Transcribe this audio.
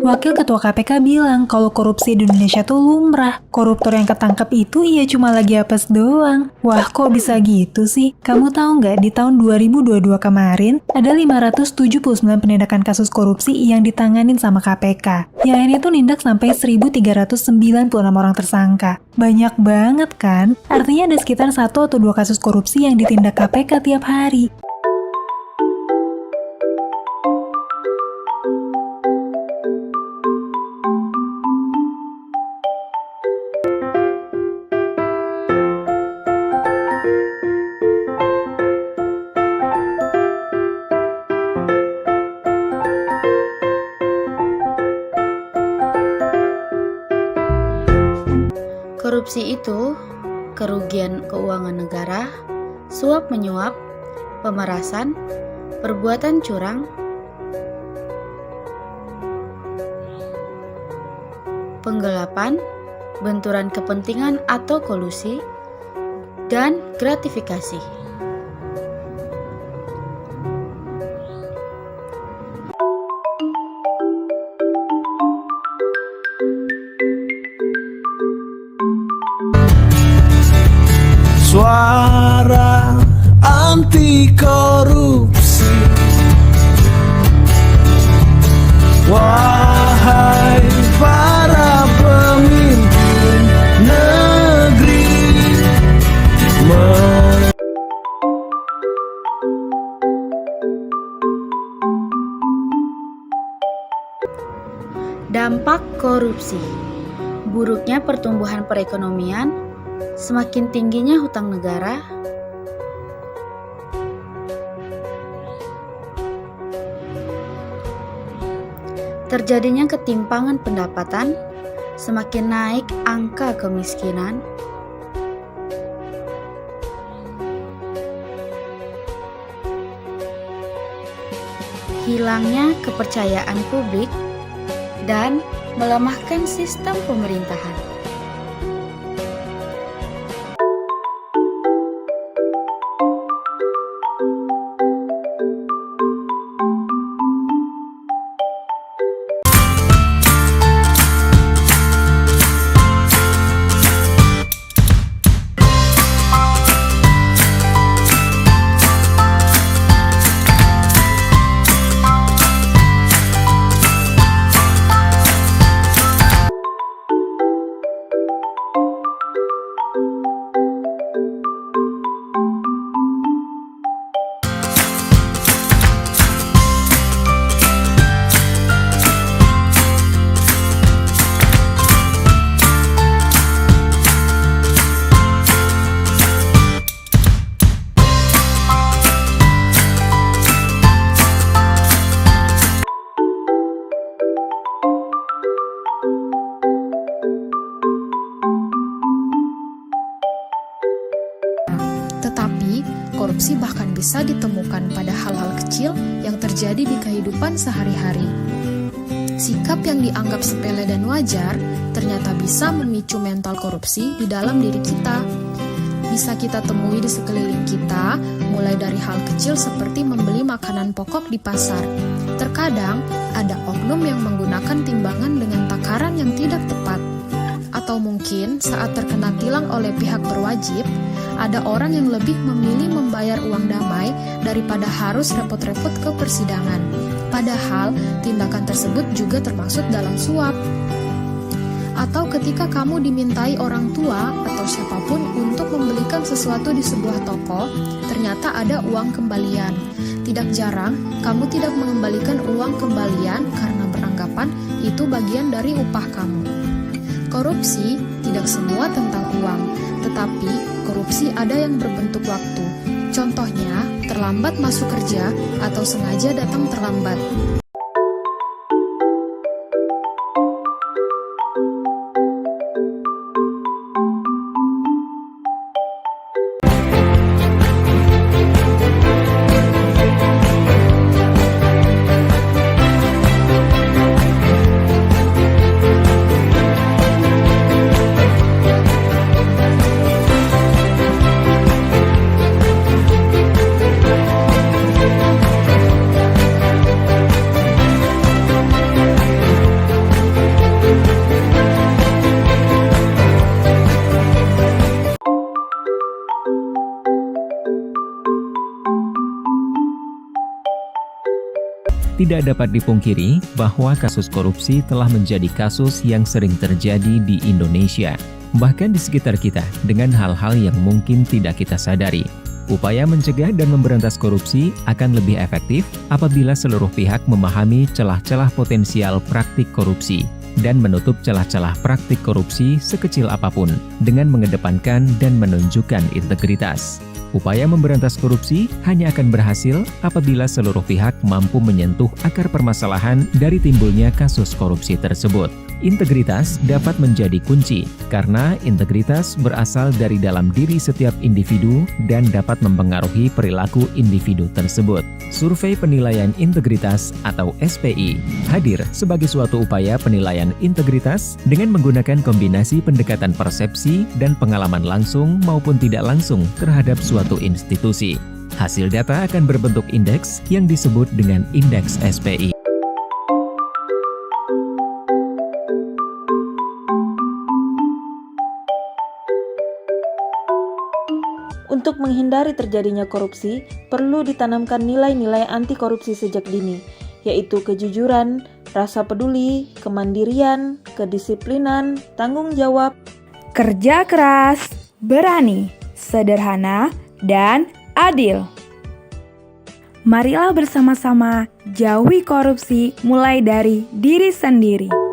Wakil Ketua KPK bilang kalau korupsi di Indonesia tuh lumrah. Koruptor yang ketangkep itu cuma lagi apes doang. Wah, kok bisa gitu sih? Kamu tahu nggak, di tahun 2022 kemarin ada 579 penindakan kasus korupsi yang ditanganin sama KPK. Yang ini tuh nindak sampai 1.396 orang tersangka. Banyak banget kan? Artinya ada sekitar 1 atau 2 kasus korupsi yang ditindak KPK tiap hari. Korupsi itu kerugian keuangan negara, suap-menyuap, pemerasan, perbuatan curang, penggelapan, benturan kepentingan atau kolusi, dan gratifikasi. Suara anti korupsi, wahai para pemimpin negeri. Dampak korupsi: buruknya pertumbuhan perekonomian, semakin tingginya hutang negara, terjadinya ketimpangan pendapatan, semakin naik angka kemiskinan, hilangnya kepercayaan publik, dan melemahkan sistem pemerintahan. Tetapi, korupsi bahkan bisa ditemukan pada hal-hal kecil yang terjadi di kehidupan sehari-hari. Sikap yang dianggap sepele dan wajar ternyata bisa memicu mental korupsi di dalam diri kita. Bisa kita temui di sekeliling kita, mulai dari hal kecil seperti membeli makanan pokok di pasar. Terkadang, ada oknum yang menggunakan timbangan dengan takaran yang tidak tepat. Atau mungkin saat terkena tilang oleh pihak berwajib, ada orang yang lebih memilih membayar uang damai daripada harus repot-repot ke persidangan. Padahal, tindakan tersebut juga termasuk dalam suap. Atau ketika kamu dimintai orang tua atau siapapun untuk membelikan sesuatu di sebuah toko, ternyata ada uang kembalian. Tidak jarang, kamu tidak mengembalikan uang kembalian karena beranggapan itu bagian dari upah kamu. Korupsi tidak semua tentang uang, tetapi korupsi ada yang berbentuk waktu. Contohnya, terlambat masuk kerja atau sengaja datang terlambat. Tidak dapat dipungkiri bahwa kasus korupsi telah menjadi kasus yang sering terjadi di Indonesia, bahkan di sekitar kita dengan hal-hal yang mungkin tidak kita sadari. Upaya mencegah dan memberantas korupsi akan lebih efektif apabila seluruh pihak memahami celah-celah potensial praktik korupsi dan menutup celah-celah praktik korupsi sekecil apapun dengan mengedepankan dan menunjukkan integritas. Upaya memberantas korupsi hanya akan berhasil apabila seluruh pihak mampu menyentuh akar permasalahan dari timbulnya kasus korupsi tersebut. Integritas dapat menjadi kunci karena integritas berasal dari dalam diri setiap individu dan dapat mempengaruhi perilaku individu tersebut. Survei Penilaian Integritas atau SPI hadir sebagai suatu upaya penilaian integritas dengan menggunakan kombinasi pendekatan persepsi dan pengalaman langsung maupun tidak langsung terhadap suatu institusi. Hasil data akan berbentuk indeks yang disebut dengan indeks SPI. Untuk menghindari terjadinya korupsi, perlu ditanamkan nilai-nilai anti korupsi sejak dini, yaitu kejujuran, rasa peduli, kemandirian, kedisiplinan, tanggung jawab, kerja keras, berani, sederhana, dan adil. Marilah bersama-sama jauhi korupsi mulai dari diri sendiri.